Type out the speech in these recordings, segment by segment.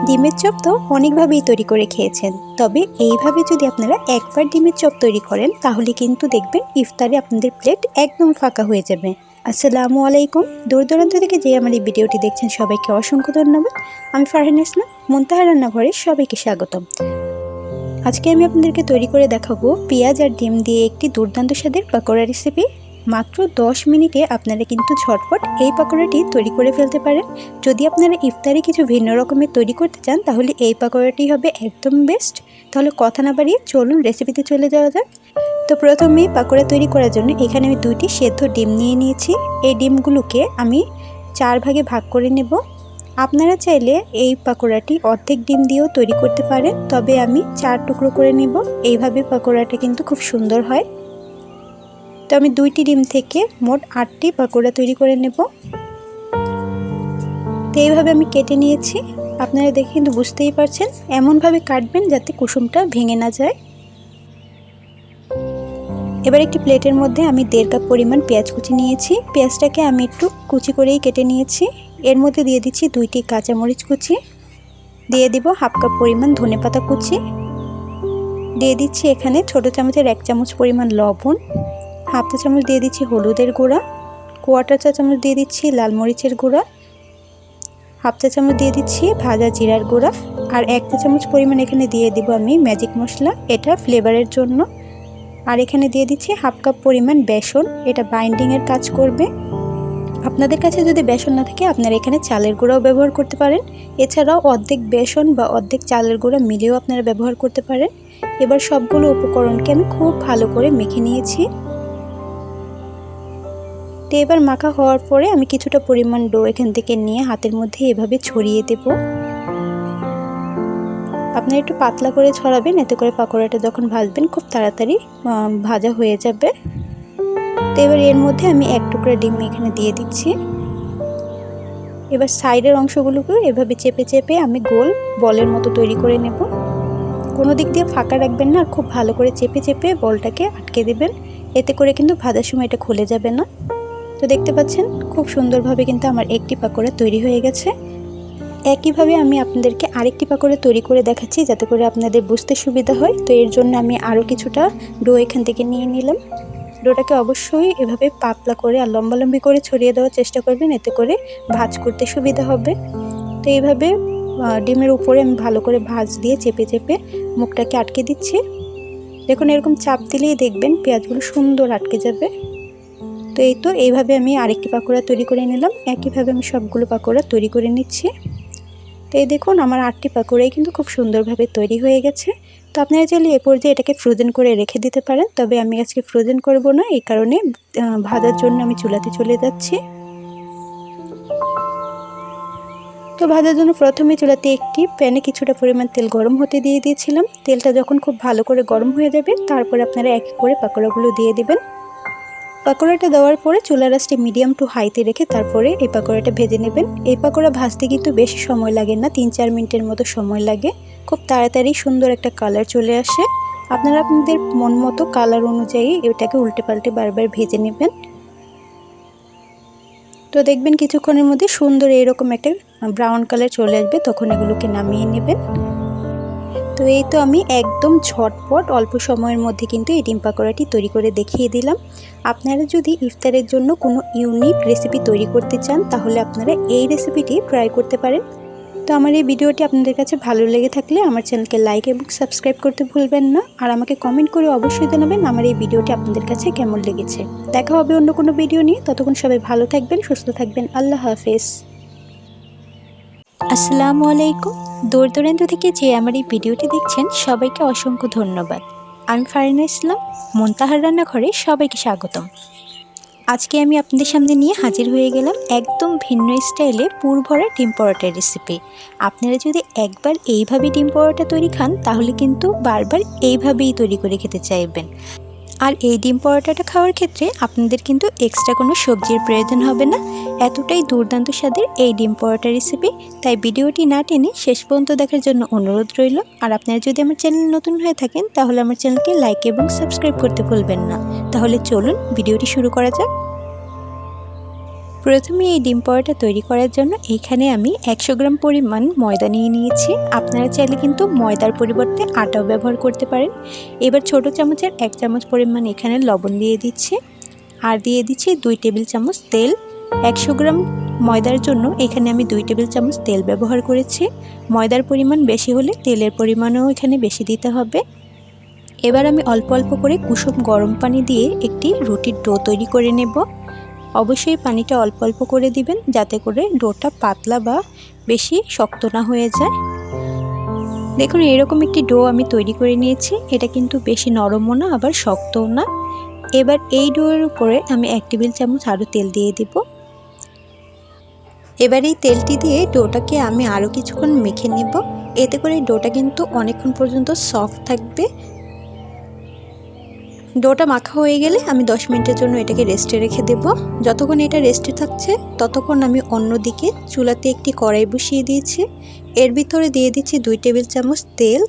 ডিমের চপ তো অনেকভাবেই তৈরি করে খেয়েছেন, তবে এইভাবে যদি আপনারা একবার ডিমের চপ তৈরি করেন তাহলে কিন্তু দেখবেন ইফতারে আপনাদের প্লেট একদম ফাঁকা হয়ে যাবে। আসসালামু আলাইকুম। দূর দূরান্ত থেকে যে আমার এই ভিডিওটি দেখছেন সবাইকে অসংখ্য ধন্যবাদ। আমি ফারহান ইসলাম, মুনতাহা রান্নাঘরে সবাইকে স্বাগতম। আজকে আমি আপনাদেরকে তৈরি করে দেখাবো পেঁয়াজ আর ডিম দিয়ে একটি দুর্দান্ত স্বাদের পাকোড়া রেসিপি। মাত্র 10 মিনিটে আপনারা কিন্তু ঝটপট এই পাকোড়াটি তৈরি করে ফেলতে পারেন। যদি আপনারা ইফতারে কিছু ভিন্ন রকমের তৈরি করতে চান তাহলে এই পাকোড়াটি হবে একদম বেস্ট। তাহলে কথা না বাড়িয়ে চলুন রেসিপিতে চলে যাওয়া যাক। তো প্রথমে পাকোড়া তৈরি করার জন্য এখানে আমি 2টি সেদ্ধ ডিম নিয়ে নিয়েছি। এই ডিমগুলোকে আমি 4 ভাগে ভাগ করে নেব। আপনারা চাইলে এই পাকোড়াটি অর্ধেক ডিম দিয়েও তৈরি করতে পারেন, তবে আমি 4 টুকরো করে নিব। এইভাবে পাকোড়াটা কিন্তু খুব সুন্দর হয়। তো আমি 2টি ডিম থেকে মোট 8টি পাকোড়া তৈরি করে নেব। তো এইভাবে আমি কেটে নিয়েছি। আপনারা দেখে কিন্তু বুঝতেই পারছেন, এমনভাবে কাটবেন যাতে কুসুমটা ভেঙে না যায়। এবার একটি প্লেটের মধ্যে আমি 1.5 কাপ পরিমাণ পেঁয়াজ কুচি নিয়েছি। পেঁয়াজটাকে আমি একটু কুচি করেই কেটে নিয়েছি। এর মধ্যে দিয়ে দিচ্ছি 2টি কাঁচামরিচ কুচি, দিয়ে দিব 1/2 কাপ পরিমাণ ধনেপাতা কুচি, দিয়ে দিচ্ছি এখানে ছোট চামচের 1 চামচ পরিমাণ লবণ, 1/2 চা চামচ দিয়ে দিচ্ছি হলুদের গুঁড়া, 1/4 চা চামচ দিয়ে দিচ্ছি লাল মরিচের গুঁড়া, 1/2 চা চামচ দিয়ে দিচ্ছি ভাজা জিরার গুঁড়া, আর 1 চা চামচ পরিমাণ এখানে দিয়ে দিব আমি ম্যাজিক মশলা, এটা ফ্লেভারের জন্য। আর এখানে দিয়ে দিচ্ছি 1/2 কাপ পরিমাণ বেসন, এটা বাইন্ডিংয়ের কাজ করবে। আপনাদের কাছে যদি বেসন না থাকে আপনারা এখানে চালের গুঁড়াও ব্যবহার করতে পারেন। এছাড়াও অর্ধেক বেসন বা অর্ধেক চালের গুঁড়া মিলিয়েও আপনারা ব্যবহার করতে পারেন। এবার সবগুলো উপকরণকে আমি খুব ভালো করে মেখে নিয়েছি। তো এবার মাখা হওয়ার পরে আমি কিছুটা পরিমাণ ডো এখান থেকে নিয়ে হাতের মধ্যে এভাবে ছড়িয়ে দেব। আপনারা একটু পাতলা করে ছড়াবেন, এতে করে পাকোড়াটা যখন ভাজবেন খুব তাড়াতাড়ি ভাজা হয়ে যাবে। তো এবার এর মধ্যে আমি 1 টুকরা ডিম এখানে দিয়ে দিচ্ছি। এবার সাইডের অংশগুলোকে এভাবে চেপে চেপে আমি গোল বলের মতো তৈরি করে নেব। কোনো দিক দিয়ে ফাঁকা রাখবেন না, আর খুব ভালো করে চেপে চেপে বলটাকে আটকে দেবেন, এতে করে কিন্তু ভাজার সময় এটা খুলে যাবে না। তো দেখতে পাচ্ছেন খুব সুন্দরভাবে কিন্তু আমার একটি পাকোড়া তৈরি হয়ে গেছে। একইভাবে আমি আপনাদেরকে আরেকটি পাকোড়া তৈরি করে দেখাচ্ছি যাতে করে আপনাদের বুঝতে সুবিধা হয়। তো এর জন্য আমি আরও কিছুটা ডো এখান থেকে নিয়ে নিলাম। ডোটাকে অবশ্যই এভাবে পাতলা করে আর লম্বালম্বি করে ছড়িয়ে দেওয়ার চেষ্টা করবেন, এতে করে ভাঁজ করতে সুবিধা হবে। তো এইভাবে ডিমের উপরে আমি ভালো করে ভাঁজ দিয়ে চেপে চেপে মুখটাকে আটকে দিচ্ছি। দেখুন এরকম চাপ দিলেই দেখবেন পেঁয়াজগুলো সুন্দর আটকে যাবে। তো এইভাবে আমি আরেকটি পাকোড়া তৈরি করে নিলাম। একইভাবে আমি সবগুলো পাকোড়া তৈরি করে নিচ্ছি। তো এই দেখুন আমার 8টি পাকোড়াই কিন্তু খুব সুন্দরভাবে তৈরি হয়ে গেছে। তো আপনারা চাইলে এ পর্যায়ে এটাকে ফ্রোজেন করে রেখে দিতে পারেন, তবে আমি আজকে ফ্রোজেন করব না, এই কারণে ভাজার জন্য আমি চুলাতে চলে যাচ্ছি। তো ভাজার জন্য প্রথমে চুলাতে একটি প্যানে কিছুটা পরিমাণ তেল গরম হতে দিয়ে দিয়েছিলাম। তেলটা যখন খুব ভালো করে গরম হয়ে যাবে তারপরে আপনারা এক এক করে পাকোড়াগুলো দিয়ে দিবেন। পাকোড়াটা দেওয়ার পরে চুলার আঁচটা মিডিয়াম টু হাইতে রেখে তারপরে এই পাকোড়াটা ভেজে নেবেন। এই পাকোড়া ভাজতে কিন্তু বেশি সময় লাগে না, 3-4 মিনিটের মতো সময় লাগে। খুব তাড়াতাড়ি সুন্দর একটা কালার চলে আসে। আপনারা আপনাদের মন মতো কালার অনুযায়ী এটাকে উল্টে পাল্টে বারবার ভেজে নেবেন। তো দেখবেন কিছুক্ষণের মধ্যে সুন্দর এরকম একটা ব্রাউন কালার চলে আসবে, তখন এগুলোকে নামিয়ে নেবেন। তো এই তো আমি একদম ঝটপট অল্প সময়ের মধ্যে কিন্তু এই ডিম পাকোড়াটি তৈরি করে দেখিয়ে দিলাম। আপনারা যদি ইফতারের জন্য কোনো ইউনিক রেসিপি তৈরি করতে চান তাহলে আপনারা এই রেসিপিটি ট্রাই করতে পারেন। তো আমার এই ভিডিওটি আপনাদের কাছে ভালো লেগে থাকলে আমার চ্যানেলকে লাইক এবং সাবস্ক্রাইব করতে ভুলবেন না, আর আমাকে কমেন্ট করে অবশ্যই জানাবেন আমার এই ভিডিওটি আপনাদের কাছে কেমন লেগেছে। দেখা হবে অন্য কোনো ভিডিও নিয়ে, ততক্ষণ সবাই ভালো থাকবেন, সুস্থ থাকবেন। আল্লাহ হাফেজ। আসসালামু আলাইকুম। দূর দূরান্ত থেকে যে আমার এই ভিডিওটি দেখছেন সবাইকে অসংখ্য ধন্যবাদ। আমি ফারহান ইসলাম, মুনতাহার রান্নাঘরে সবাইকে স্বাগতম। আজকে আমি আপনাদের সামনে নিয়ে হাজির হয়ে গেলাম একদম ভিন্ন স্টাইলে পুরভরা ডিম পরোটার রেসিপি। আপনারা যদি একবার এইভাবে ডিম পরোটা তৈরি খান তাহলে কিন্তু বারবার এইভাবেই তৈরি করে খেতে চাইবেন। আর এই ডিম পরোটাটা খাওয়ার ক্ষেত্রে আপনাদের কিন্তু এক্সট্রা কোনো সবজির প্রয়োজন হবে না। এতটাই দুর্দান্ত স্বাদের এই ডিম পরোটা রেসিপি, তাই ভিডিওটি না টেনে শেষ পর্যন্ত দেখার জন্য অনুরোধ রইল। আর আপনারা যদি আমার চ্যানেল নতুন হয়ে থাকেন তাহলে আমার চ্যানেলকে লাইক এবং সাবস্ক্রাইব করতে ভুলবেন না। তাহলে চলুন ভিডিওটি শুরু করা যাক। প্রথমে এই ডিম পরোটা তৈরি করার জন্য এইখানে আমি 100 গ্রাম পরিমাণ ময়দা নিয়ে নিয়েছি। আপনারা চাইলে কিন্তু ময়দার পরিবর্তে আটাও ব্যবহার করতে পারেন। এবার ছোট চামচের 1 চামচ পরিমাণ এখানে লবণ দিয়ে দিচ্ছি, আর দিয়ে দিচ্ছি 2 টেবিল চামচ তেল। 100 গ্রাম ময়দার জন্য এখানে আমি 2 টেবিল চামচ তেল ব্যবহার করেছি। ময়দার পরিমাণ বেশি হলে তেলের পরিমাণও এখানে বেশি দিতে হবে। এবার আমি অল্প অল্প করে কুসুম গরম পানি দিয়ে একটি রুটির ডো তৈরি করে নেব। অবশ্যই পানিটা অল্প অল্প করে দিবেন, যাতে করে ডোটা পাতলা বা বেশি শক্ত না হয়ে যায়। দেখুন এরকম একটি ডো আমি তৈরি করে নিয়েছি। এটা কিন্তু বেশি নরমও না আবার শক্তও না। এবার এই ডোয়ের উপরে আমি 1 টেবিল চামচ আরও তেল দিয়ে দিব। এবার এই তেলটি দিয়ে ডোটাকে আমি আরও কিছুক্ষণ মেখে নেব। এতে করে ডোটা কিন্তু অনেকক্ষণ পর্যন্ত সফট থাকবে। ডোটা মাখা হয়ে গেলে আমি 10 মিনিটের জন্য এটাকে রেস্টে রেখে দেব। যতক্ষণ এটা রেস্টে থাকছে ততক্ষণ আমি অন্যদিকে চুলাতে একটি কড়াই বসিয়ে দিয়েছি। এর ভিতরে দিয়ে দিচ্ছি 2 টেবিল চামচ তেল।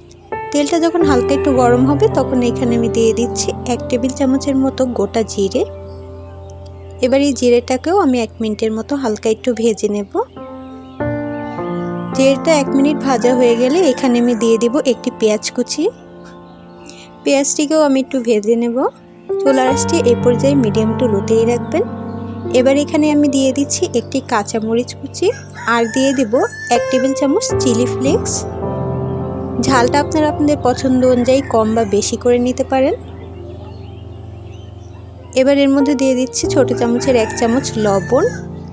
তেলটা যখন হালকা একটু গরম হবে তখন এখানে আমি দিয়ে দিচ্ছি 1 টেবিল চামচের মতো গোটা জিরে। এবার এই জিরেটাকেও আমি 1 মিনিটের মতো হালকা একটু ভেজে নেব। জিরেটা 1 মিনিট ভাজা হয়ে গেলে এখানে আমি দিয়ে দেব একটি পেঁয়াজ কুচি। পেঁয়াজটিকেও আমি একটু ভেজে নেব। চুলার আঁচটি এই পর্যায়ে মিডিয়াম টু লোতেই রাখবেন। এবার এখানে আমি দিয়ে দিচ্ছি একটি কাঁচামরিচ কুচি, আর দিয়ে দেব 1 টেবিল চামচ চিলি ফ্লেক্স। ঝালটা আপনারা আপনাদের পছন্দ অনুযায়ী কম বা বেশি করে নিতে পারেন। এবার এর মধ্যে দিয়ে দিচ্ছি ছোট চামচের 1 চামচ লবণ,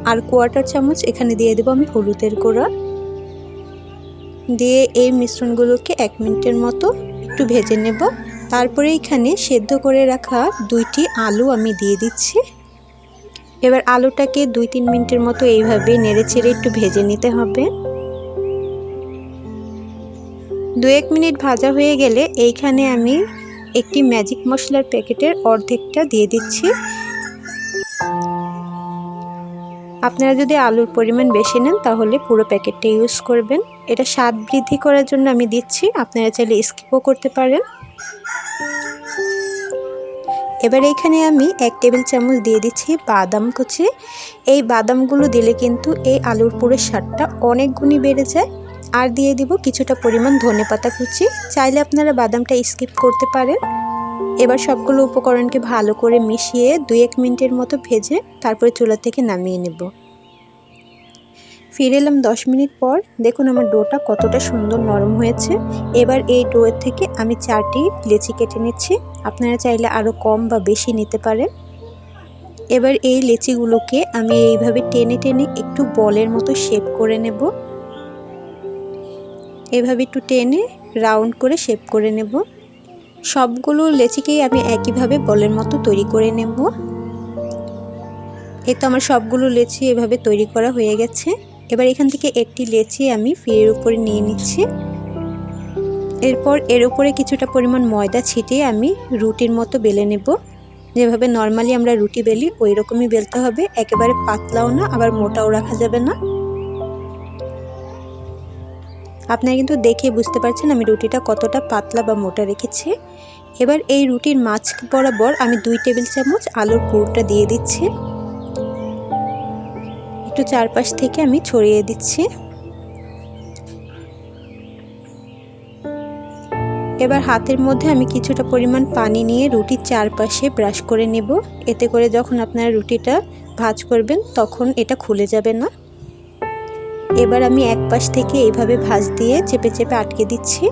আর 1/4 চামচ এখানে দিয়ে দেব আমি হলুদের গুঁড়া। দিয়ে এই মিশ্রণগুলোকে 1 মিনিটের মতো একটু ভেজে নেব। তারপরে এখানে সেদ্ধ করে রাখা 2টি আলু আমি দিয়ে দিচ্ছি। এবার আলুটাকে 2-3 মিনিটের মতো এইভাবে নেড়েচেড়ে একটু ভেজে নিতে হবে। 2-1 মিনিট ভাজা হয়ে গেলে এইখানে আমি একটি ম্যাজিক মশলার প্যাকেটের অর্ধেকটা দিয়ে দিচ্ছি। আপনারা যদি আলুর পরিমাণ বেশি নেন তাহলে পুরো প্যাকেটটা ইউজ করবেন। এটা স্বাদ বৃদ্ধি করার জন্য আমি দিচ্ছি, আপনারা চাইলে স্কিপও করতে পারেন। এবার এইখানে আমি 1 টেবিল চামচ দিয়ে দিচ্ছি বাদাম কুচি। এই বাদামগুলো দিলে কিন্তু এই আলুর পুরের স্বাদটা অনেক গুণই বেড়ে যায়। আর দিয়ে দিব কিছুটা পরিমাণ ধনেপাতা কুচি। চাইলে আপনারা বাদামটা স্কিপ করতে পারেন। এবার সবগুলো উপকরণকে ভালো করে মিশিয়ে 2-1 মিনিটের মতো ভেজে তারপরে চুলা থেকে নামিয়ে নেব। ফিরে এলাম 10 মিনিট পর। দেখুন আমার ডোটা কতটা সুন্দর নরম হয়েছে। এবার এই ডোয়ের থেকে আমি 4টি লেচি কেটে নিচ্ছি। আপনারা চাইলে আরও কম বা বেশি নিতে পারেন। এবার এই লেচিগুলোকে আমি এইভাবে টেনে টেনে একটু বলের মতো শেপ করে নেব। এভাবে একটু টেনে রাউন্ড করে শেপ করে নেব। সবগুলো লেচিকেই আমি একইভাবে বলের মতো তৈরি করে নেব। এই তো আমার সবগুলো লেচি এভাবে তৈরি করা হয়ে গেছে। এবার এখান থেকে একটি লেচি আমি ফিরের উপরে নিয়ে নিচ্ছি। এরপর এর উপরে কিছুটা পরিমাণ ময়দা ছিটিয়ে আমি রুটির মতো বেলে নেব। যেভাবে নর্মালি আমরা রুটি বেলি ওই রকমই বেলতে হবে। একেবারে পাতলাও না আবার মোটাও রাখা যাবে না। আপনারা কিন্তু দেখে বুঝতে পারছেন আমি রুটিটা কতটা পাতলা বা মোটা রেখেছি। এবার এই রুটির মাঝ বরাবর আমি 2 টেবিল চামচ আলুর পুরটা দিয়ে দিচ্ছি। একটু চারপাশ থেকে আমি ছড়িয়ে দিচ্ছি। এবার হাতের মধ্যে আমি কিছুটা পরিমাণ পানি নিয়ে রুটির চারপাশে ব্রাশ করে নেব। এতে করে যখন আপনারা রুটিটা ভাঁজ করবেন তখন এটা খুলে যাবে না। এবার আমি এক পাশ থেকে এইভাবে ভাঁজ দিয়ে চেপে চেপে আটকে দিচ্ছি।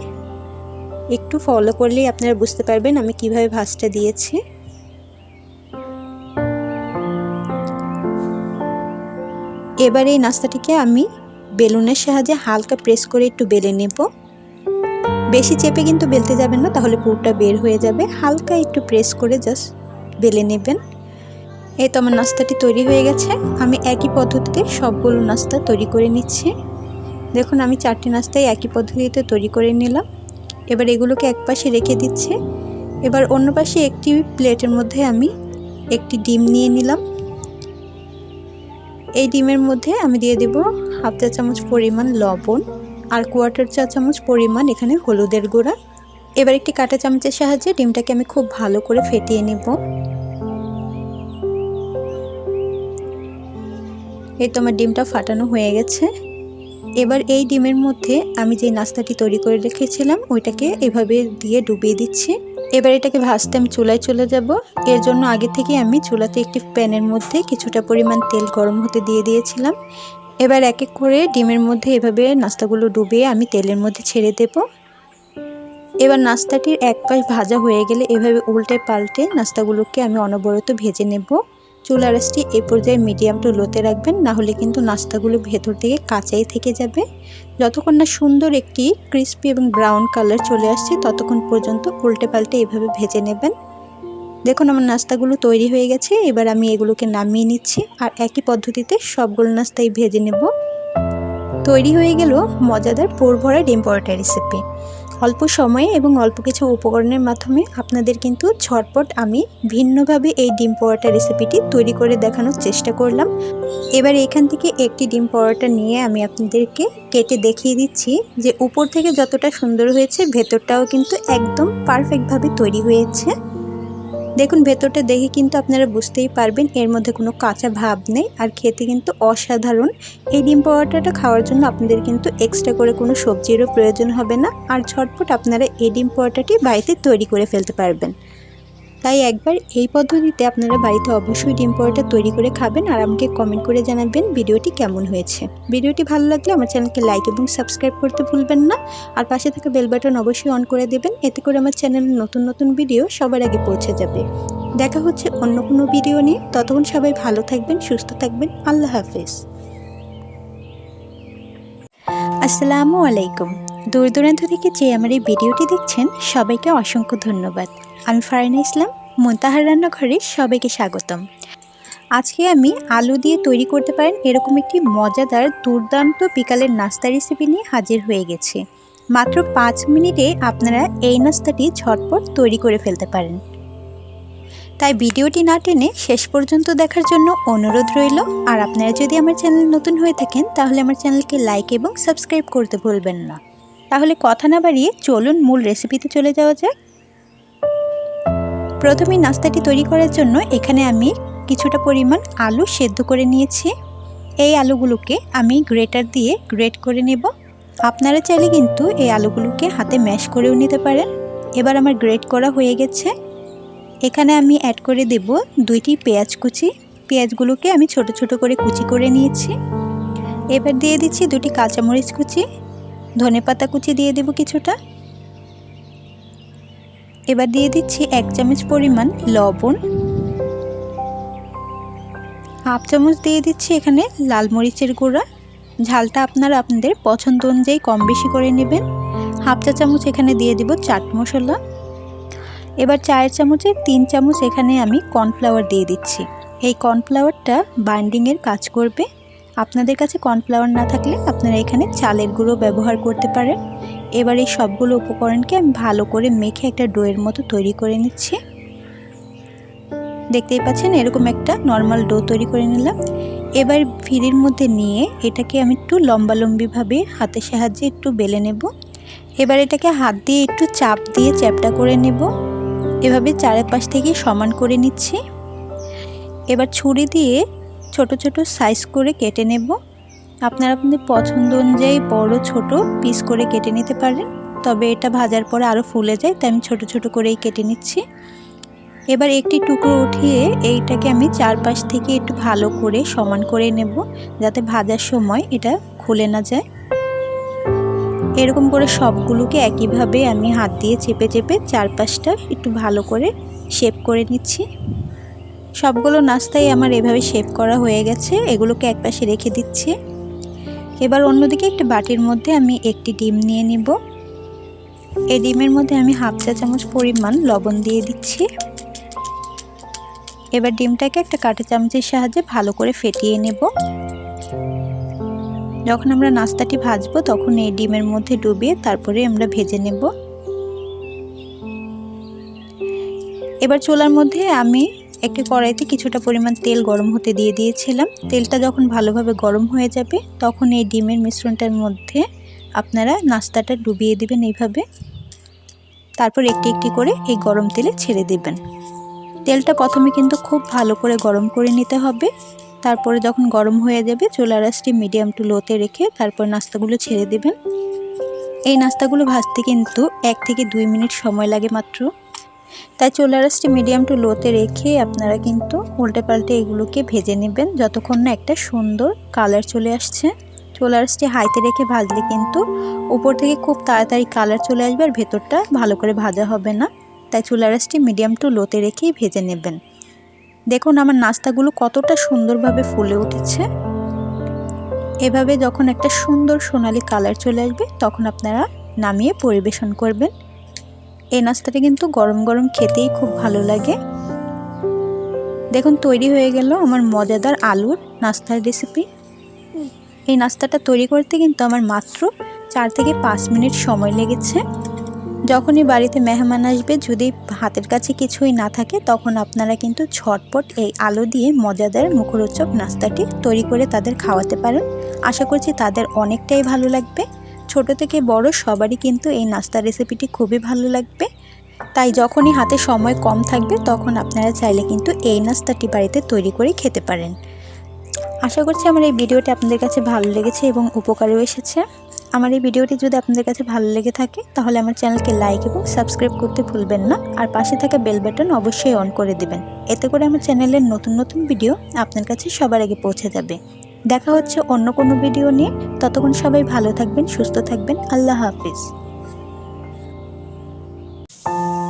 একটু ফলো করলেই আপনারা বুঝতে পারবেন আমি কিভাবে ভাঁজটা দিয়েছি। এবার এই নাস্তাটিকে আমি বেলুনের সাহায্যে হালকা প্রেস করে একটু বেলে নেব। বেশি চেপে কিন্তু বেলতে যাবেন না, তাহলে পুরটা বের হয়ে যাবে। হালকা একটু প্রেস করে জাস্ট বেলে নেবেন। এই তো আমার নাস্তাটি তৈরি হয়ে গেছে। আমি একই পদ্ধতিতে সবগুলো নাস্তা তৈরি করে নিচ্ছি। দেখুন আমি 4টি নাস্তাই একই পদ্ধতিতে তৈরি করে নিলাম। এবার এগুলোকে এক পাশে রেখে দিচ্ছি। এবার অন্য পাশে একটি প্লেটের মধ্যে আমি একটি ডিম নিয়ে নিলাম। এই ডিমের মধ্যে আমি দিয়ে দেব 1/2 চা চামচ পরিমাণ লবণ, আর 1/4 চা চামচ পরিমাণ এখানে হলুদের গুঁড়া। এবার একটি কাঁটা চামচের সাহায্যে ডিমটাকে আমি খুব ভালো করে ফেটিয়ে নেব। এই তো আমার ডিমটা ফাটানো হয়ে গেছে। এবার এই ডিমের মধ্যে আমি যে নাস্তাটি তৈরি করে রেখেছিলাম ওইটাকে এভাবে দিয়ে ডুবিয়ে দিচ্ছি। এবার এটাকে ভাজতে আমি চুলায় চলে যাব। এর জন্য আগে থেকে আমি চুলাতে একটি প্যানের মধ্যে কিছুটা পরিমাণ তেল গরম হতে দিয়ে দিয়েছিলাম। এবার এক এক করে ডিমের মধ্যে এভাবে নাস্তাগুলো ডুবিয়ে আমি তেলের মধ্যে ছেড়ে দেব। এবার নাস্তাটির এক পাশ ভাজা হয়ে গেলে এভাবে উল্টে পাল্টে নাস্তাগুলোকে আমি অনবরত ভেজে নেব। চুলার আঁচটি এই পর্যায়ে মিডিয়াম টু লোতে রাখবেন, না হলে কিন্তু নাস্তাগুলো ভেতর থেকে কাঁচাই থেকে যাবে। যতক্ষণ না সুন্দর একটি ক্রিস্পি এবং ব্রাউন কালার চলে আসছে ততক্ষণ পর্যন্ত উল্টে পাল্টে এভাবে ভেজে নেবেন। দেখুন আমার নাস্তাগুলো তৈরি হয়ে গেছে। এবার আমি এগুলোকে নামিয়ে নিচ্ছি আর একই পদ্ধতিতে সবগুলো নাস্তাই ভেজে নেব। তৈরি হয়ে গেল মজাদার পুর ভরা ডিম পরোটা রেসিপি। অল্প সময়ে এবং অল্প কিছু উপকরণের মাধ্যমে আপনাদের কিন্তু ঝটপট আমি ভিন্নভাবে এই ডিম পরোটা রেসিপিটি তৈরি করে দেখানোর চেষ্টা করলাম। এবার এখান থেকে একটি ডিম পরোটা নিয়ে আমি আপনাদেরকে কেটে দেখিয়ে দিচ্ছি যে উপর থেকে যতটা সুন্দর হয়েছে ভেতরটাও কিন্তু একদম পারফেক্টভাবে তৈরি হয়েছে। দেখুন ভেতরটা দেখে কিন্তু আপনারা বুঝতেই পারবেন এর মধ্যে কোনো কাঁচা ভাব নেই, আর খেতে কিন্তু অসাধারণ। এই ডিম পরোটাটা খাওয়ার জন্য আপনাদের কিন্তু এক্সট্রা করে কোনো সবজিরও প্রয়োজন হবে না, আর ঝটপট আপনারা এই ডিম পরোটাটি বাড়িতে তৈরি করে ফেলতে পারবেন। তাই একবার এই পদ্ধতিতে আপনারা বাড়িতে অবশ্যই ডিম পরোটা তৈরি করে খাবেন আর আমাকে কমেন্ট করে জানাবেন ভিডিওটি কেমন হয়েছে। ভিডিওটি ভালো লাগলে আমার চ্যানেলকে লাইক এবং সাবস্ক্রাইব করতে ভুলবেন না, আর পাশে থাকা বেল বাটন অবশ্যই অন করে দেবেন, এতে করে আমার চ্যানেলের নতুন নতুন ভিডিও সবার আগে পৌঁছে যাবে। দেখা হচ্ছে অন্য কোনো ভিডিও নিয়ে, ততক্ষণ সবাই ভালো থাকবেন, সুস্থ থাকবেন। আল্লাহ হাফেজ। আসসালামু আলাইকুম। দূর দূরান্ত থেকে যে আমার এই ভিডিওটি দেখছেন সবাইকে অসংখ্য ধন্যবাদ। আমি ফারিনা ইসলাম, মুনতাহার রান্নাঘরে সবাইকে স্বাগতম। আজকে আমি আলু দিয়ে তৈরি করতে পারেন এরকম একটি মজাদার দুর্দান্ত বিকালের নাস্তা রেসিপি নিয়ে হাজির হয়ে গেছি। মাত্র 5 মিনিটে আপনারা এই নাস্তাটি ঝটপট তৈরি করে ফেলতে পারেন। তাই ভিডিওটি না টেনে শেষ পর্যন্ত দেখার জন্য অনুরোধ রইল। আর আপনারা যদি আমার চ্যানেল নতুন হয়ে থাকেন তাহলে আমার চ্যানেলকে লাইক এবং সাবস্ক্রাইব করতে ভুলবেন না। তাহলে কথা না বাড়িয়ে চলুন মূল রেসিপিতে চলে যাওয়া যাক। প্রথমে নাস্তাটি তৈরি করার জন্য এখানে আমি কিছুটা পরিমাণ আলু সেদ্ধ করে নিয়েছি। এই আলুগুলোকে আমি গ্রেটার দিয়ে গ্রেট করে নেব। আপনারা চাইলে কিন্তু এই আলুগুলোকে হাতে ম্যাশ করেও নিতে পারেন। এবার আমার গ্রেট করা হয়ে গেছে। এখানে আমি অ্যাড করে দেব 2টি পেঁয়াজ কুচি। পেঁয়াজগুলোকে আমি ছোট ছোট করে কুচি করে নিয়েছি। এবার দিয়ে দিচ্ছি 2টি কাঁচামরিচ কুচি, ধনেপাতা কুচি দিয়ে দেব কিছুটা। এবার দিয়ে দিচ্ছি 1 চামচ পরিমাণ লবণ, হাফ চামচ দিয়ে দিচ্ছি এখানে লাল মরিচের গুঁড়া। ঝালটা আপনারা আপনাদের পছন্দ অনুযায়ী কম বেশি করে নেবেন। হাফ চা চামচ এখানে দিয়ে দিব চাট মশলা। এবার চায়ের চামচের 3 চামচ এখানে আমি কর্নফ্লাওয়ার দিয়ে দিচ্ছি। এই কর্নফ্লাওয়ারটা বাইন্ডিংয়ের কাজ করবে। আপনাদের কাছে কর্নফ্লাওয়ার না থাকলে আপনারা এখানে চালের গুঁড়ো ব্যবহার করতে পারেন। এবার এই সবগুলো উপকরণকে আমি ভালো করে মেখে একটা ডোয়ের মতো তৈরি করে নিচ্ছি। দেখতেই পাচ্ছেন এরকম একটা নর্মাল ডো তৈরি করে নিলাম। এবার ফিরির মধ্যে নিয়ে এটাকে আমি একটু লম্বালম্বিভাবে হাতের সাহায্যে একটু বেলে নেব। এবার এটাকে হাত দিয়ে একটু চাপ দিয়ে চ্যাপটা করে নেব। এভাবে চারপাশ থেকে সমান করে নিচ্ছি। এবার ছুরি দিয়ে ছোট ছোট সাইজ করে কেটে নেব। আপনারা আপনাদের পছন্দ অনুযায়ী বড় ছোট পিস করে কেটে নিতে পারেন, তবে এটা ভাজার পরে আরও ফুলে যায়, তাই আমি ছোট ছোট করেই কেটে নিচ্ছি। এবার একটি টুকরো উঠিয়ে এইটাকে আমি চারপাশ থেকে একটু ভালো করে সমান করে নেব, যাতে ভাজার সময় এটা খুলে না যায়। এরকম করে সবগুলোকে একইভাবে আমি হাত দিয়ে চেপে চেপে চারপাশটা একটু ভালো করে শেপ করে নিচ্ছি। সবগুলো নাস্তাই আমার এভাবে শেপ করা হয়ে গেছে। এগুলোকে একপাশে রেখে দিচ্ছি। এবার অন্যদিকে একটা বাটির মধ্যে আমি একটি ডিম নিয়ে নিব। এই ডিমের মধ্যে আমি হাফ চা চামচ পরিমাণ লবণ দিয়ে দিচ্ছি। এবার ডিমটাকে একটা কাঁটা চামচের সাহায্যে ভালো করে ফেটিয়ে নেব। যখন আমরা নাস্তাটি ভাজবো তখন এই ডিমের মধ্যে ডুবিয়ে তারপরে আমরা ভেজে নেব। এবার চুলার মধ্যে আমি একটি কড়াইতে কিছুটা পরিমাণ তেল গরম হতে দিয়ে দিয়েছিলাম। তেলটা যখন ভালোভাবে গরম হয়ে যাবে তখন এই ডিমের মিশ্রণটার মধ্যে আপনারা নাস্তাটা ডুবিয়ে দিবেন এইভাবে। তারপর একটি একটি করে এই গরম তেলে ছেড়ে দিবেন। তেলটা প্রথমে কিন্তু খুব ভালো করে গরম করে নিতে হবে। তারপরে যখন গরম হয়ে যাবে চুলার আঁচটি মিডিয়াম টু লোতে রেখে তারপর নাস্তাগুলো ছেড়ে দেবেন। এই নাস্তাগুলো ভাজতে কিন্তু 1 থেকে 2 মিনিট সময় লাগে মাত্র। তাই চুলার আঁচটি মিডিয়াম টু লোতে রেখে আপনারা কিন্তু উল্টে পাল্টে এগুলোকে ভেজে নেবেন যতক্ষণ না একটা সুন্দর কালার চলে আসছে। চুলার আঁচটি হাইতে রেখে ভাজলে কিন্তু উপর থেকে খুব তাড়াতাড়ি কালার চলে আসবে আর ভেতরটা ভালো করে ভাজা হবে না। তাই চুলার আঁচটি মিডিয়াম টু লোতে রেখেই ভেজে নেবেন। দেখুন আমার নাস্তাগুলো কতটা সুন্দরভাবে ফুলে উঠেছে। এভাবে যখন একটা সুন্দর সোনালী কালার চলে আসবে তখন আপনারা নামিয়ে পরিবেশন করবেন। এই নাস্তাটা কিন্তু গরম গরম খেতেই খুব ভালো লাগে। দেখুন তৈরি হয়ে গেল আমার মজাদার আলুর নাস্তার রেসিপি। এই নাস্তাটা তৈরি করতে কিন্তু আমার মাত্র 4 থেকে 5 মিনিট সময় লেগেছে। যখনই বাড়িতে মেহমান আসবে যদি হাতের কাছে কিছুই না থাকে তখন আপনারা কিন্তু ঝটপট এই আলু দিয়ে মজাদার মুখরোচক নাস্তাটি তৈরি করে তাদের খাওয়াতে পারেন। আশা করছি তাদের অনেকটাই ভালো লাগবে। ছোট থেকে বড় সবারই কিন্তু এই নাস্তার রেসিপিটি খুবই ভালো লাগবে। তাই যখনই হাতে সময় কম থাকবে তখন আপনারা চাইলে কিন্তু এই নাস্তাটি বাড়িতে তৈরি করে খেতে পারেন। আশা করছি আমার এই ভিডিওটি আপনাদের কাছে ভালো লেগেছে এবং উপকারেও এসেছে। আমার এই ভিডিওটি যদি আপনাদের কাছে ভালো লেগে থাকে তাহলে আমার চ্যানেলকে লাইক এবং সাবস্ক্রাইব করতে ভুলবেন না, আর পাশে থাকা বেল বাটন অবশ্যই অন করে দিবেন। এতে করে আমার চ্যানেলের নতুন নতুন ভিডিও আপনার কাছে সবার আগে পৌঁছে যাবে। দেখা হচ্ছে অন্য কোনো ভিডিও নিয়ে। ততক্ষণ সবাই ভালো থাকবেন, সুস্থ থাকবেন। আল্লাহ হাফিজ।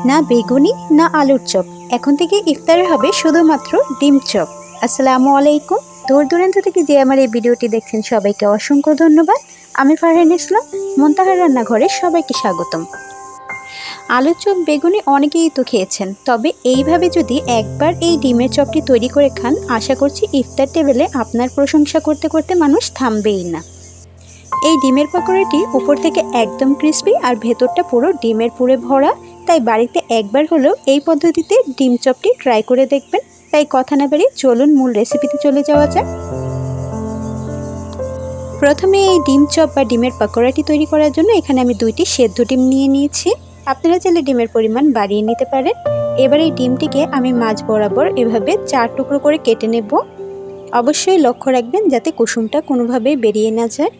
না বেগুনি না আলুর চপ, এখন থেকে ইফতারে হবে শুধুমাত্র ডিম চপ। আসসালামু আলাইকুম। দূর দূরান্ত থেকে যে আমার এই ভিডিওটি দেখছেন সবাইকে অসংখ্য ধন্যবাদ। আমি ফারহান ইসলাম, মুনতাহার রান্নাঘরে সবাইকে স্বাগতম। আলুর চপ বেগুনি অনেকেই তো খেয়েছেন, তবে এইভাবে যদি একবার এই ডিমের চপটি তৈরি করে খান আশা করছি ইফতার টেবিলে আপনার প্রশংসা করতে করতে মানুষ থামবেই না। এই ডিমের পাকোড়াটি উপর থেকে একদম ক্রিস্পি আর ভেতরটা পুরো ডিমের পুরে ভরা। তাই বাড়িতে একবার হলেও এই পদ্ধতিতে ডিম চপটি ট্রাই করে দেখবেন। তাই কথা না বাড়িয়ে চলুন মূল রেসিপিতে চলে যাওয়া যাক। প্রথমে এই ডিম চপ বা ডিমের পাকোড়াটি তৈরি করার জন্য এখানে আমি 2টি সেদ্ধ ডিম নিয়ে নিয়েছি। আপনারা চাইলে ডিমের পরিমাণ বাড়িয়ে নিতে পারেন। এবার এই ডিমটিকে আমি মাঝ বরাবর এভাবে 4 টুকরো করে কেটে নেব। অবশ্যই লক্ষ্য রাখবেন যাতে কুসুমটা কোনোভাবেই বেরিয়ে না যায়।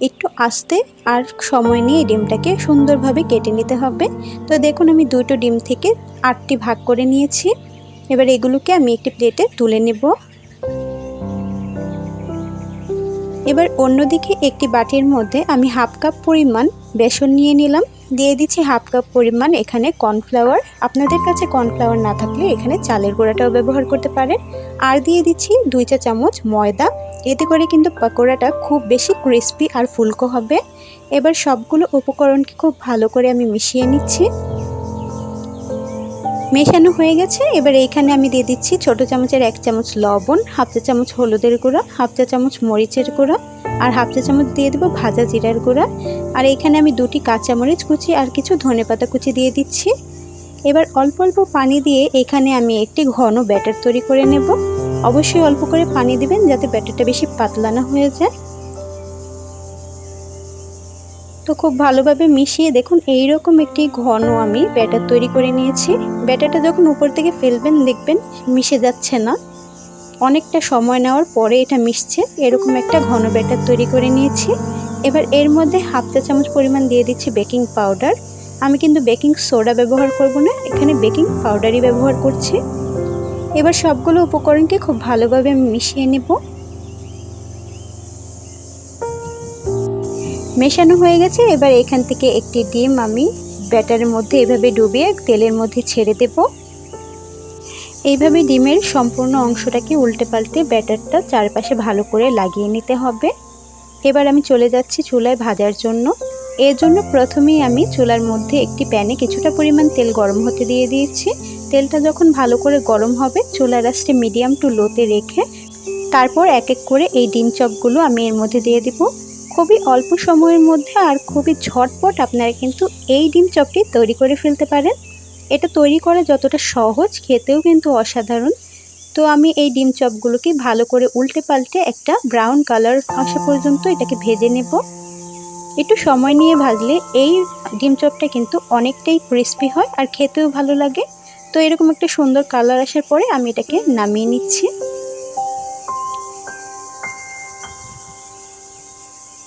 একটু আস্তে আর সময় নিয়ে ডিমটাকে সুন্দরভাবে কেটে নিতে হবে। তো দেখুন আমি 2টো ডিম থেকে 8টি ভাগ করে নিয়েছি। এবার এগুলোকে আমি একটি প্লেটে তুলে নেব। এবার অন্যদিকে একটি বাটির মধ্যে আমি হাফ কাপ পরিমাণ বেসন নিয়ে নিলাম। দিয়ে দিচ্ছি হাফ কাপ পরিমাণ এখানে কর্নফ্লাওয়ার। আপনাদের কাছে কর্নফ্লাওয়ার না থাকলে এখানে চালের গুঁড়াটাও ব্যবহার করতে পারেন। আর দিয়ে দিচ্ছি 2 চা চামচ ময়দা। এতে করে কিন্তু পাকোড়াটা খুব বেশি ক্রিস্পি আর ফুলকো হবে। এবার সবগুলো উপকরণকে খুব ভালো করে আমি মিশিয়ে নিচ্ছি। মেশানো হয়ে গেছে। এবার এইখানে আমি দিয়ে দিচ্ছি ছোট চামচের 1 চামচ লবণ, হাফ চা চামচ হলুদের গুঁড়া, হাফ চা চামচ মরিচের গুঁড়া আর হাফ চা চামচ দিয়ে দেবো ভাজা জিরার গুঁড়া। আর এইখানে আমি 2টি কাঁচামরিচ কুচি আর কিছু ধনেপাতা কুচি দিয়ে দিচ্ছি। এবার অল্প অল্প পানি দিয়ে এখানে আমি একটি ঘন ব্যাটার তৈরি করে নেব। অবশ্যই অল্প করে পানি দিবেন যাতে ব্যাটারটা বেশি পাতলা না হয়ে যায়। তো খুব ভালোভাবে মিশিয়ে দেখুন এইরকম একটি ঘন আমি ব্যাটার তৈরি করে নিয়েছি। ব্যাটারটা যখন উপর থেকে ফেলবেন দেখবেন মিশে যাচ্ছে না, অনেকটা সময় নেওয়ার পরে এটা মিশছে। এরকম একটা ঘন ব্যাটার তৈরি করে নিয়েছি। এবার এর মধ্যে হাফ চা চামচ পরিমাণ দিয়ে দিচ্ছি বেকিং পাউডার। আমি কিন্তু বেকিং সোডা ব্যবহার করব না, এখানে বেকিং পাউডারই ব্যবহার করছি। এবার সবগুলো উপকরণকে খুব ভালোভাবে আমি মিশিয়ে নেব। মেশানো হয়ে গেছে। এবার এখান থেকে একটি ডিম আমি ব্যাটারের মধ্যে এভাবে ডুবিয়ে তেলের মধ্যে ছেড়ে দেব। এইভাবে ডিমের সম্পূর্ণ অংশটাকে উল্টে পাল্টে ব্যাটারটা চারপাশে ভালো করে লাগিয়ে নিতে হবে। এবার আমি চলে যাচ্ছি চুলায় ভাজার জন্য। এর জন্য প্রথমেই আমি চুলার মধ্যে একটি প্যানে কিছুটা পরিমাণ তেল গরম হতে দিয়ে দিয়েছি। তেলটা যখন ভালো করে গরম হবে চুলার আঁচটা মিডিয়াম টু লোতে রেখে তারপর এক এক করে এই ডিম চপগুলো আমি এর মধ্যে দিয়ে দিব। খুবই অল্প সময়ের মধ্যে আর খুবই ঝটপট আপনারা কিন্তু এই ডিম চপটি তৈরি করে ফেলতে পারেন। এটা তৈরি করা যতটা সহজ খেতেও কিন্তু অসাধারণ। তো আমি এই ডিম চপগুলোকে ভালো করে উল্টে পাল্টে একটা ব্রাউন কালার আসা পর্যন্ত এটাকে ভেজে নেব। একটু সময় নিয়ে ভাজলে এই ডিম চপটা কিন্তু অনেকটাই ক্রিস্পি হয় আর খেতেও ভালো লাগে। তো এরকম একটা সুন্দর কালার আসার পরে আমি এটাকে নামিয়ে নিচ্ছি।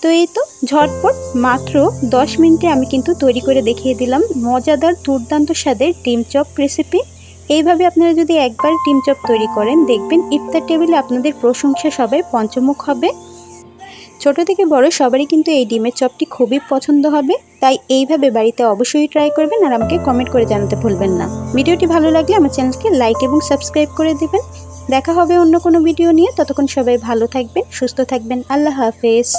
তো এই তো ঝটপট মাত্র 10 মিনিটে আমি কিন্তু তৈরি করে দেখিয়ে দিলাম মজাদার দুর্দান্ত স্বাদের ডিম চপ রেসিপি। এইভাবে আপনারা যদি একবার ডিম চপ তৈরি করেন দেখবেন ইফতার টেবিলে আপনাদের প্রশংসা সবাই পঞ্চমুখ হবে। ছোট থেকে বড় সবারই কিন্তু এই ডিমের চপটি খুবই পছন্দ হবে, তাই এইভাবে বাড়িতে অবশ্যই ট্রাই করবেন আর আমাকে কমেন্ট করে জানাতে ভুলবেন না। ভিডিওটি ভালো লাগলে আমার চ্যানেলকে লাইক এবং সাবস্ক্রাইব করে দিবেন। দেখা হবে অন্য কোনো ভিডিও নিয়ে, ততক্ষণ সবাই ভালো থাকবেন, সুস্থ থাকবেন। আল্লাহ হাফেজ।